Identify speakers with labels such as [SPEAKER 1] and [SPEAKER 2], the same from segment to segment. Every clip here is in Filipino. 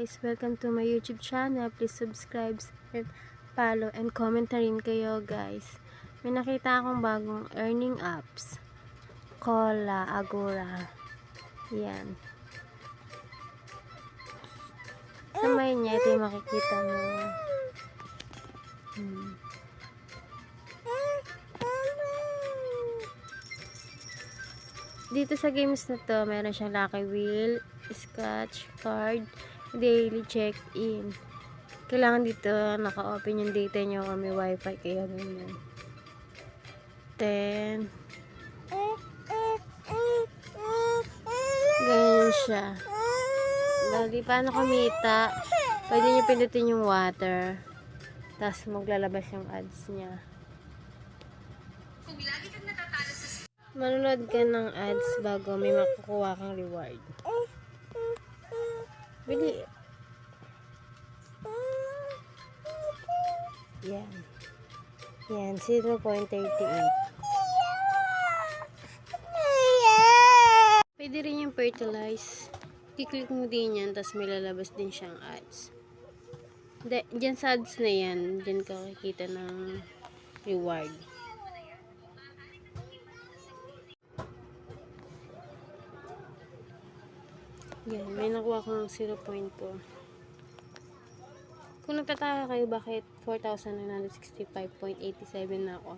[SPEAKER 1] guys, welcome to my YouTube channel. Please subscribe and follow and comment na rin kayo guys. May nakita akong bagong earning apps. Cola, Agora. Yan. Sa may niya, ito yung makikita mo. Dito sa games na to, meron siyang Lucky Wheel, Scratch, Card, Daily Check-in. Kailangan dito naka-open yung data nyo kung may wifi kayo ganyan. Then, ganyan siya. Bali, paano kumita? Pwede nyo pindutin yung water. Tapos maglalabas yung ads niya. Manonood ka ng ads bago may makukuha kang reward. Bili. Yan. Yan, 0.38. Pwede rin yung fertilize. I-click mo din yan, tapos may lalabas din siyang ads. Diyan sa ads na yan, diyan ka kikita ng reward. Yan, may nakuha ko ng 0.4. Kung nagtataka kayo bakit 4,965.87 na ako.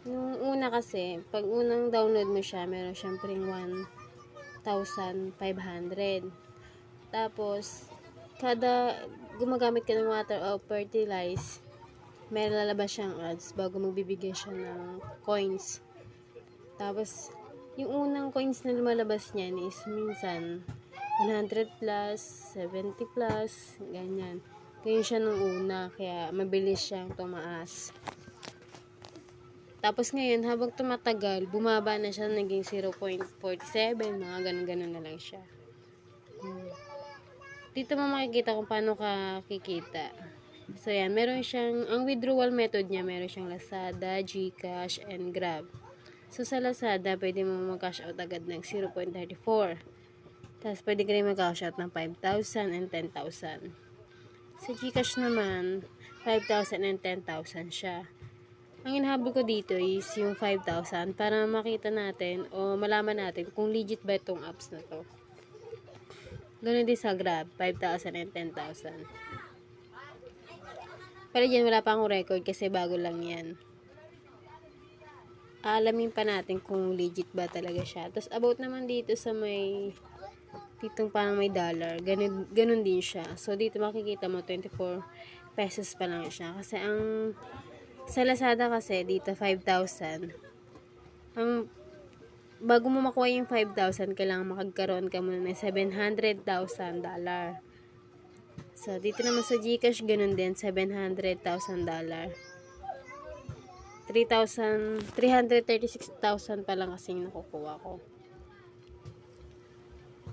[SPEAKER 1] Yung una kasi, pag unang download mo siya, meron siyang 1,500. Tapos, kada gumagamit ka ng water o fertilize, may lalabas siyang ads bago magbibigay siya ng coins. Tapos, yung unang coins na lumalabas niyan is minsan 100 plus, 70 plus, ganyan. Ganyan siya nung una, kaya mabilis siyang tumaas. Tapos ngayon, habang tumatagal, bumaba na siya, naging 0.47, mga ganun-ganun na lang siya. Dito mo makikita kung paano ka kikita. So yan, meron siyang, ang withdrawal method niya, meron siyang Lazada, GCash, and Grab. So sa Lazada, pwede mo mag-cash out agad ng 0.34. Tapos, pwede ka rin mag-cash out ng 5,000 and 10,000. Sa GCash naman, 5,000 and 10,000 siya. Ang hinahabol ko dito is yung 5,000 para makita natin o malaman natin kung legit ba itong apps na to. Ganun din sa Grab, 5,000 and 10,000. Pero dyan, wala pa akong record kasi bago lang yan. Aalamin pa natin kung legit ba talaga siya. Tapos, about naman dito sa may ditong parang may dollar, ganun din siya. So, dito makikita mo, 24 pesos pa lang siya. Kasi ang, sa Lazada kasi, dito 5,000. Ang, bago mo makuha yung 5,000, kailangan makagkaroon ka muna ng $700,000. So, dito naman sa GCash, ganun din, $700,000. 336,000 pa lang kasing nakukuha ko.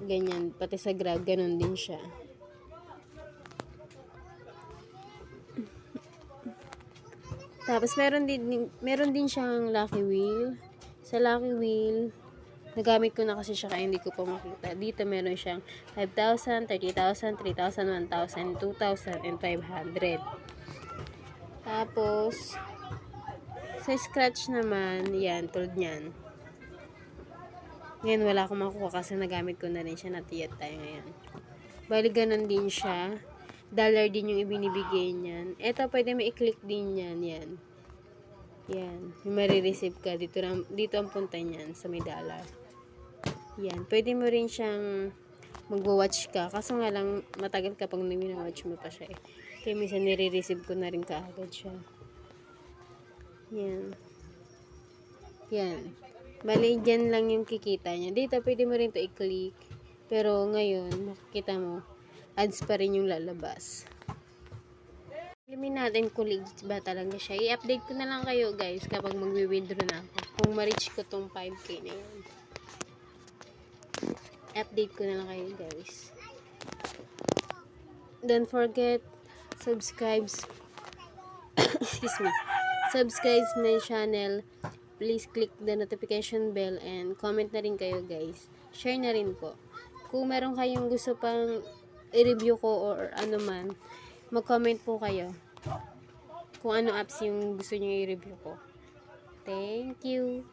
[SPEAKER 1] Ganyan, pati sa Grab, ganun din siya. Tapos, meron din siyang Lucky Wheel. Sa Lucky Wheel, nagamit ko na kasi siya kaya hindi ko pa makita. Dito, meron siyang 5,000, 30,000, 3,000, 1,000, 2,000, and 500. Tapos, sa Scratch naman, yan, tulad yan. Ngayon, wala akong makuha kasi nagamit ko na rin siya. Natiyat tayo ngayon. Bali, ganun din siya. Dollar din yung ibinibigay niyan. Ito, pwede mo i-click din yan. Yan. Yan. Yung marireceive ka. Dito ang punta niyan sa may dollar. Yan. Pwede mo rin siyang mag-watch ka. Kaso nga lang, matagal kapag nag-watch mo pa siya eh. Kaya minsan nire-receive ko na rin kaagad siya. Yan. Yan. Bali, dyan lang yung kikita niya. Dito, pwede mo rin to i-click. Pero ngayon, makikita mo, ads pa rin yung lalabas. Alamin natin kung legit ba talaga siya. I-update ko na lang kayo, guys, kapag magwi-withdraw na ako. Kung ma-reach ko tong 5K na yun. Update ko na lang kayo, guys. Don't forget, subscribe my channel. Please click the notification bell and comment na rin kayo guys. Share na rin po. Kung meron kayong gusto pang i-review ko or ano man, mag-comment po kayo kung ano apps yung gusto niyo i-review ko. Thank you.